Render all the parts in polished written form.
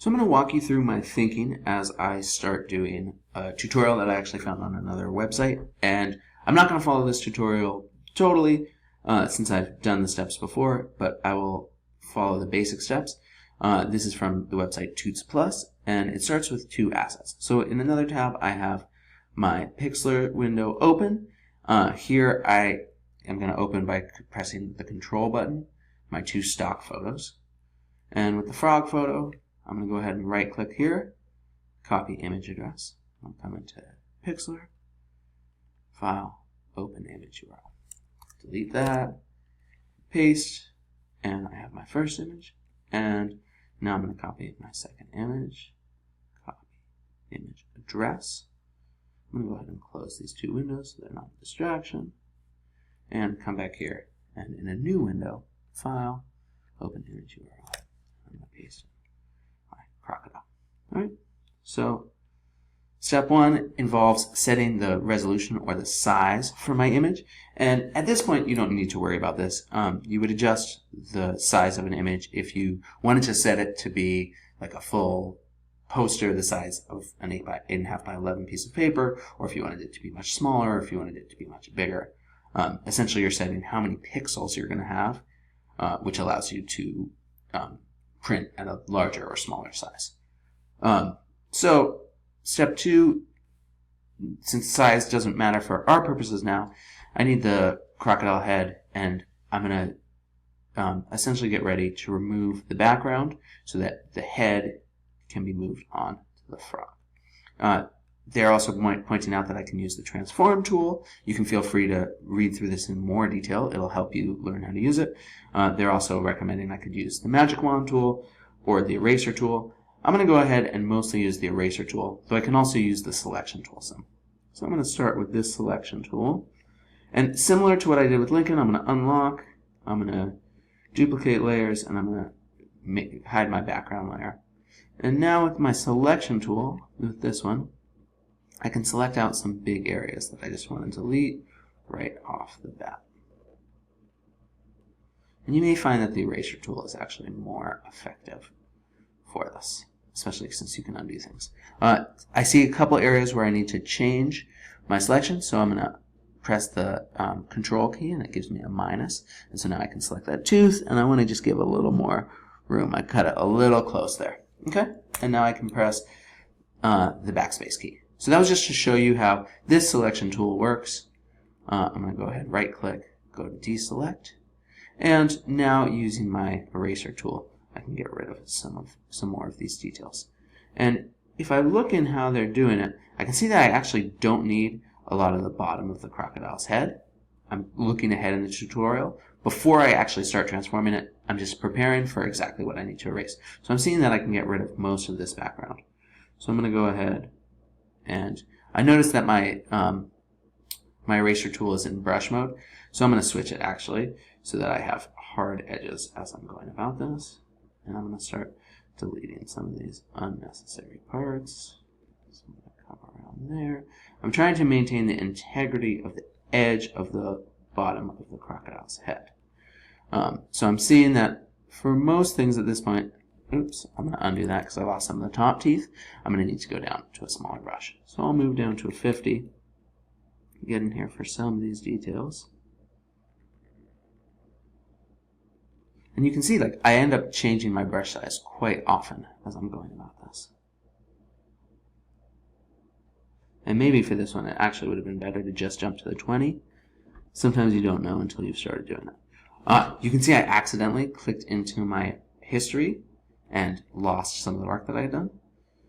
So I'm going to walk you through my thinking as I start doing a tutorial that I actually found on another website. And I'm not going to follow this tutorial totally since I've done the steps before, but I will follow the basic steps. This is from the website Toots Plus, and it starts with two assets. So in another tab, I have my Pixlr window open. Here I am going to open by pressing the control button, my two stock photos. And with the frog photo, I'm going to go ahead and right click here, copy image address. I'll come into Pixlr, File, Open Image URL. Delete that, paste, and I have my first image. And now I'm going to copy my second image, copy image address. I'm going to go ahead and close these two windows so they're not a distraction. And come back here, and in a new window, File, Open Image URL. I'm going to paste it. Crocodile. Alright, so step one involves setting the resolution or the size for my image, and at this point you don't need to worry about this. You would adjust the size of an image if you wanted to set it to be like a full poster the size of an 8.5 by 11 piece of paper, or if you wanted it to be much smaller, or if you wanted it to be much bigger. Essentially you're setting how many pixels you're going to have, which allows you to print at a larger or smaller size. So step two, since size doesn't matter for our purposes now, I need the crocodile head, and I'm going to essentially get ready to remove the background so that the head can be moved on to the frog. They're also pointing out that I can use the transform tool. You can feel free to read through this in more detail. It'll help you learn how to use it. They're also recommending I could use the magic wand tool or the eraser tool. I'm going to go ahead and mostly use the eraser tool, though I can also use the selection tool some. So I'm going to start with this selection tool. And similar to what I did with Lincoln, I'm going to unlock, I'm going to duplicate layers, and I'm going to hide my background layer. And now with my selection tool, with this one, I can select out some big areas that I just want to delete right off the bat. And you may find that the eraser tool is actually more effective for this, especially since you can undo things. I see a couple areas where I need to change my selection, so I'm going to press the control key and it gives me a minus. And so now I can select that tooth, and I want to just give a little more room. I cut it a little close there. Okay? And now I can press the backspace key. So that was just to show you how this selection tool works. I'm going to go ahead, right click, go to deselect, and now using my eraser tool I can get rid of some more of these details. And if I look in how they're doing it, I can see that I actually don't need a lot of the bottom of the crocodile's head. I'm looking ahead in the tutorial. Before I actually start transforming it, I'm just preparing for exactly what I need to erase. So I'm seeing that I can get rid of most of this background. So I'm going to go ahead, and I notice that my my eraser tool is in brush mode, so I'm going to switch it actually so that I have hard edges as I'm going about this. And I'm going to start deleting some of these unnecessary parts. So I'm going to come around there. I'm trying to maintain the integrity of the edge of the bottom of the crocodile's head. So I'm seeing that for most things at this point, oops, I'm going to undo that because I lost some of the top teeth. I'm going to need to go down to a smaller brush. So I'll move down to a 50, get in here for some of these details. And you can see, like, I end up changing my brush size quite often as I'm going about this. And maybe for this one, it actually would have been better to just jump to the 20. Sometimes you don't know until you've started doing it. You can see I accidentally clicked into my history and lost some of the work that I had done.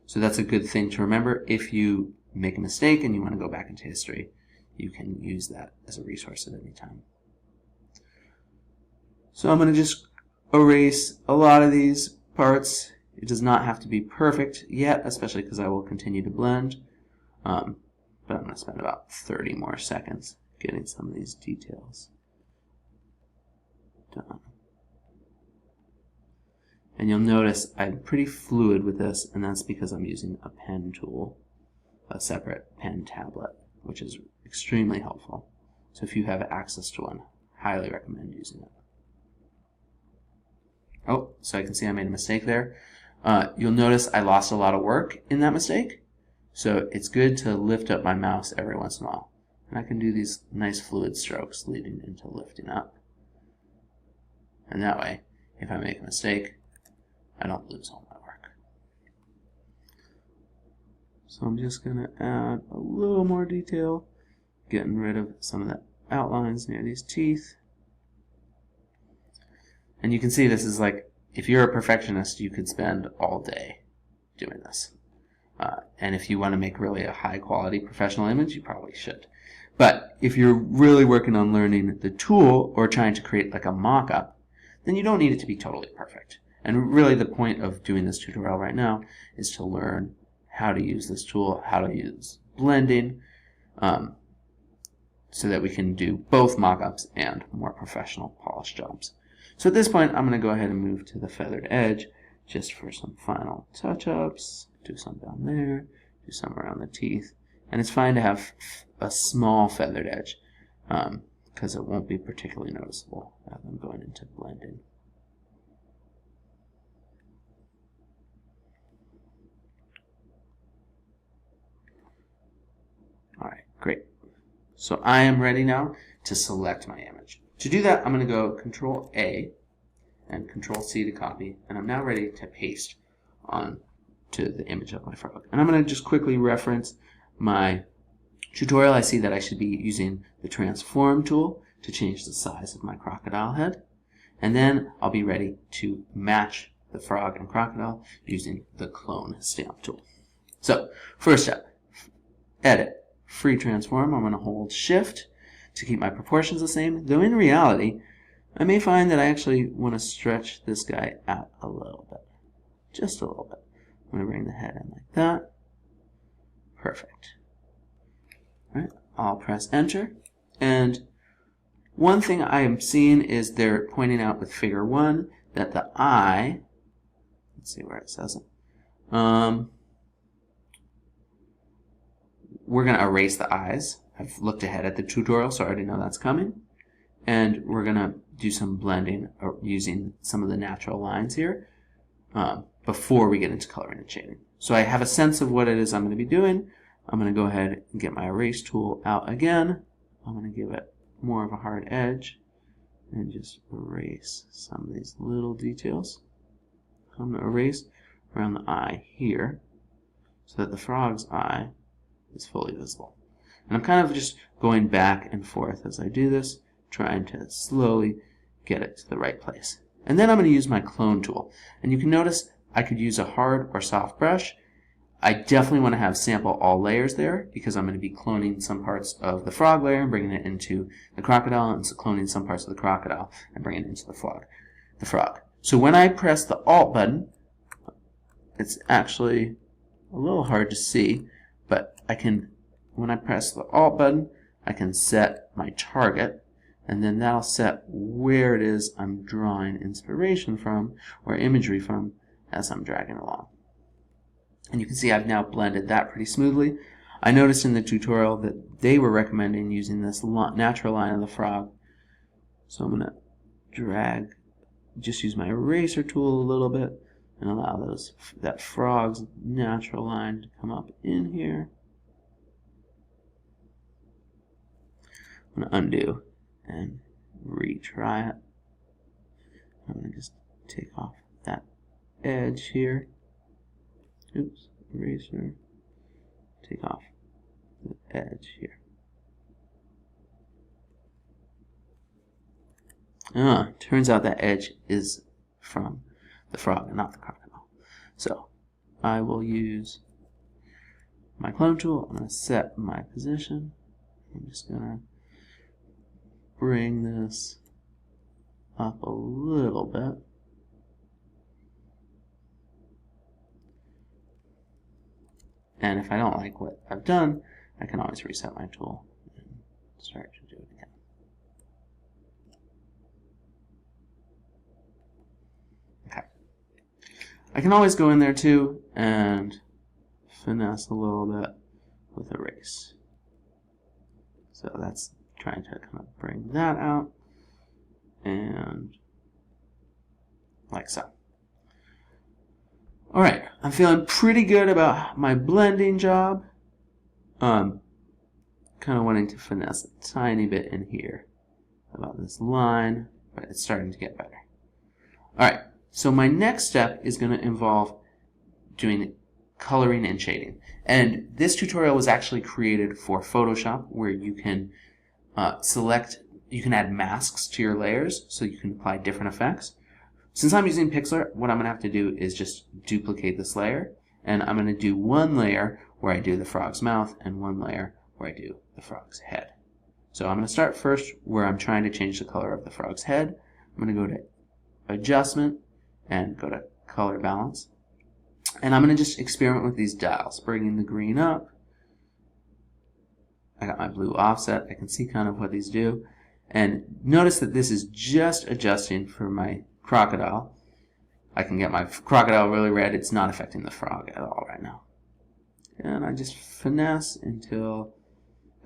So that's a good thing to remember. If you make a mistake and you want to go back into history, you can use that as a resource at any time. So I'm going to just erase a lot of these parts. It does not have to be perfect yet, especially because I will continue to blend. But I'm going to spend about 30 more seconds getting some of these details done. And you'll notice I'm pretty fluid with this, and that's because I'm using a pen tool, a separate pen tablet, which is extremely helpful. So if you have access to one, highly recommend using it. Oh, so I can see I made a mistake there. You'll notice I lost a lot of work in that mistake. So it's good to lift up my mouse every once in a while. And I can do these nice fluid strokes leading into lifting up. And that way, if I make a mistake, I don't lose all my work. So I'm just going to add a little more detail, getting rid of some of the outlines near these teeth. And you can see this is like, if you're a perfectionist, you could spend all day doing this. And if you want to make really a high quality professional image, you probably should. But if you're really working on learning the tool or trying to create like a mock-up, then you don't need it to be totally perfect. And really the point of doing this tutorial right now is to learn how to use this tool, how to use blending, so that we can do both mock-ups and more professional polished jobs. So at this point, I'm going to go ahead and move to the feathered edge just for some final touch-ups. Do some down there, do some around the teeth. And it's fine to have a small feathered edge because it won't be particularly noticeable as I'm going into blending. Alright, great. So I am ready now to select my image. To do that, I'm going to go Control A and Control C to copy, and I'm now ready to paste on to the image of my frog. And I'm going to just quickly reference my tutorial. I see that I should be using the transform tool to change the size of my crocodile head. And then I'll be ready to match the frog and crocodile using the clone stamp tool. So first step, edit, free transform. I'm going to hold shift to keep my proportions the same, though in reality I may find that I actually want to stretch this guy out a little bit, just a little bit. I'm going to bring the head in like that. Perfect. All right, I'll press enter. And one thing I am seeing is they're pointing out with figure 1 that the eye, let's see where it says it, we're going to erase the eyes. I've looked ahead at the tutorial, so I already know that's coming. And we're going to do some blending using some of the natural lines here before we get into coloring and shading. So I have a sense of what it is I'm going to be doing. I'm going to go ahead and get my erase tool out again. I'm going to give it more of a hard edge and just erase some of these little details. I'm going to erase around the eye here so that the frog's eye is fully visible. And I'm kind of just going back and forth as I do this, trying to slowly get it to the right place. And then I'm going to use my clone tool. And you can notice I could use a hard or soft brush. I definitely want to have sample all layers there because I'm going to be cloning some parts of the frog layer and bringing it into the crocodile, and so cloning some parts of the crocodile and bringing it into the frog. So when I press the Alt button, it's actually a little hard to see, but when I press the Alt button, I can set my target, and then that'll set where it is I'm drawing inspiration from or imagery from as I'm dragging along. And you can see I've now blended that pretty smoothly. I noticed in the tutorial that they were recommending using this natural line of the frog. So I'm going to just use my eraser tool a little bit and allow that frog's natural line to come up in here. I'm going to undo and retry it. I'm going to just take off that edge here. Oops, eraser. Take off the edge here. Turns out that edge is from the frog and not the crocodile. So I will use my clone tool. I'm going to set my position. I'm just going to bring this up a little bit. And if I don't like what I've done, I can always reset my tool and start to do it again. Okay. I can always go in there too and finesse a little bit with erase. So that's trying to kind of bring that out, and like so. Alright, I'm feeling pretty good about my blending job. Kind of wanting to finesse a tiny bit in here about this line, but it's starting to get better. Alright, so my next step is going to involve doing coloring and shading. And this tutorial was actually created for Photoshop, where you can you can add masks to your layers so you can apply different effects. Since I'm using Pixlr, what I'm going to have to do is just duplicate this layer, and I'm going to do one layer where I do the frog's mouth and one layer where I do the frog's head. So I'm going to start first where I'm trying to change the color of the frog's head. I'm going to go to Adjustment and go to Color Balance. And I'm going to just experiment with these dials, bringing the green up. I got my blue offset. I can see kind of what these do. And notice that this is just adjusting for my crocodile. I can get my crocodile really red. It's not affecting the frog at all right now. And I just finesse until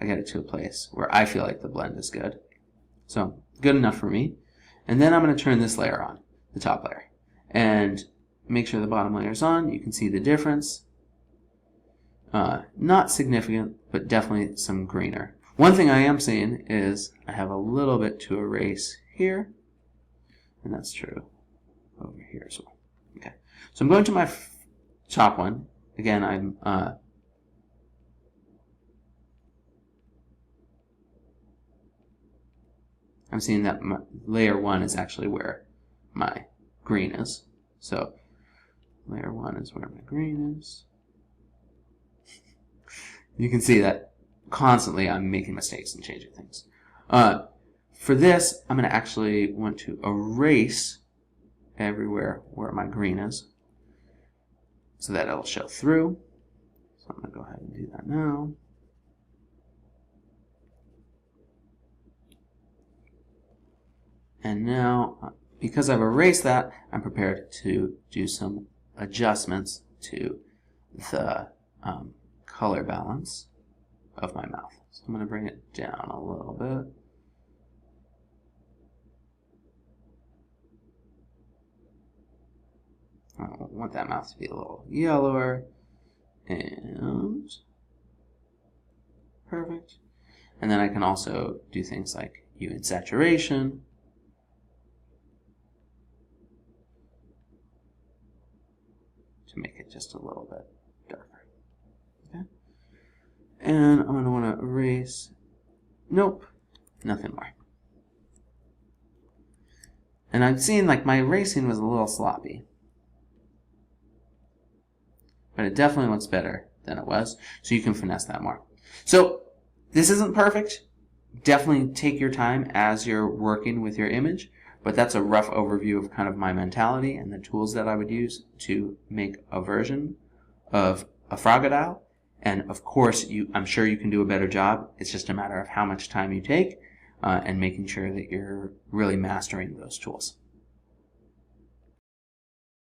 I get it to a place where I feel like the blend is good. So, good enough for me. And then I'm going to turn this layer on, the top layer. And make sure the bottom layer is on. You can see the difference. Not significant, but definitely some greener. One thing I am seeing is I have a little bit to erase here. And that's true over here as well. Okay, so I'm going to my top one. Again, I'm seeing that my layer 1 is actually where my green is. So layer 1 is where my green is. You can see that constantly I'm making mistakes and changing things. For this, I'm going to actually want to erase everywhere where my green is so that it'll show through. So I'm going to go ahead and do that now. And now, because I've erased that, I'm prepared to do some adjustments to the color balance of my mouth. So I'm going to bring it down a little bit. I want that mouth to be a little yellower. And perfect. And then I can also do things like hue and saturation. To make it just a little bit darker. Okay. And I'm going to want to erase. Nope. Nothing more. And I'm seeing like my erasing was a little sloppy. But it definitely looks better than it was. So you can finesse that more. So this isn't perfect. Definitely take your time as you're working with your image. But that's a rough overview of kind of my mentality and the tools that I would use to make a version of a Frogidile. And of course, I'm sure you can do a better job. It's just a matter of how much time you take and making sure that you're really mastering those tools.